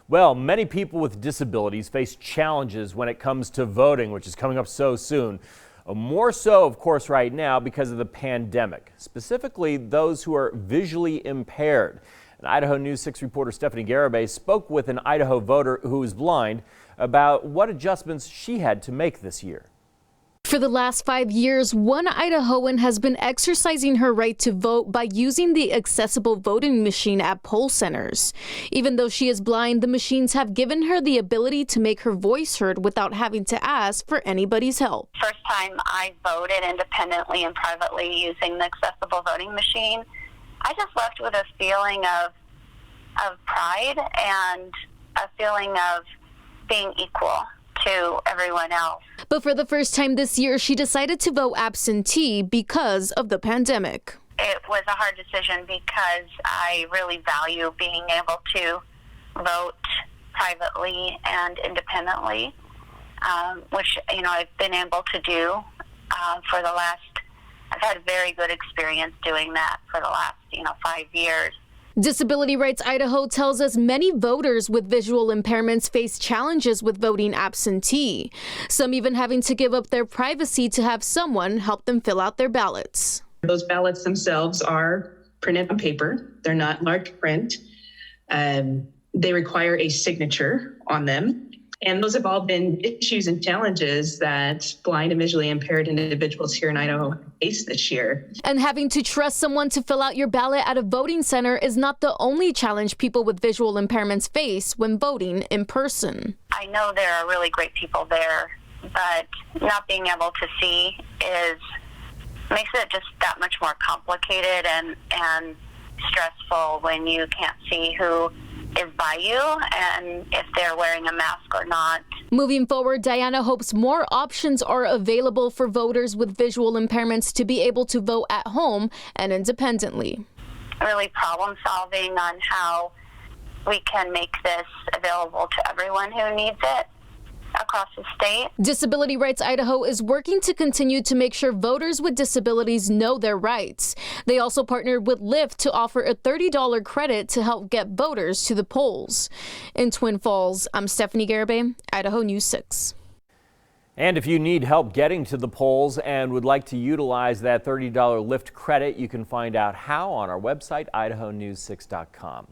Well, many people with disabilities face challenges when it comes to voting, which is coming up so soon. More so, of course, right now because of the pandemic, specifically those who are visually impaired. And Idaho News 6 reporter Stephanie Garibay spoke with an Idaho voter who is blind about what adjustments she had to make this year. For the last 5 years, one Idahoan has been exercising her right to vote by using the accessible voting machine at poll centers. Even though she is blind, the machines have given her the ability to make her voice heard without having to ask for anybody's help. First time I voted independently and privately using the accessible voting machine, I just left with a feeling of pride and a feeling of being equal to everyone else. But for the first time this year, she decided to vote absentee because of the pandemic. It was a hard decision because I really value being able to vote privately and independently, which, I've been able to do for the last, I've had a very good experience doing that for the last, 5 years. Disability Rights Idaho tells us many voters with visual impairments face challenges with voting absentee, some even having to give up their privacy to have someone help them fill out their ballots. Those ballots themselves are printed on paper. They're not large print. They require a signature on them. And those have all been issues and challenges that blind and visually impaired individuals here in Idaho face this year. And having to trust someone to fill out your ballot at a voting center is not the only challenge people with visual impairments face when voting in person. I know there are really great people there, but not being able to see makes it just that much more complicated and stressful when you can't see who is by you and if they're wearing a mask or not. Moving forward, Diana hopes more options are available for voters with visual impairments to be able to vote at home and independently. Really problem solving on how we can make this available to everyone who needs it across the state. Disability Rights Idaho is working to continue to make sure voters with disabilities know their rights. They also partnered with Lyft to offer a $30 credit to help get voters to the polls. In Twin Falls, I'm Stephanie Garibay, Idaho News 6. And if you need help getting to the polls and would like to utilize that $30 Lyft credit, you can find out how on our website, idahonews6.com.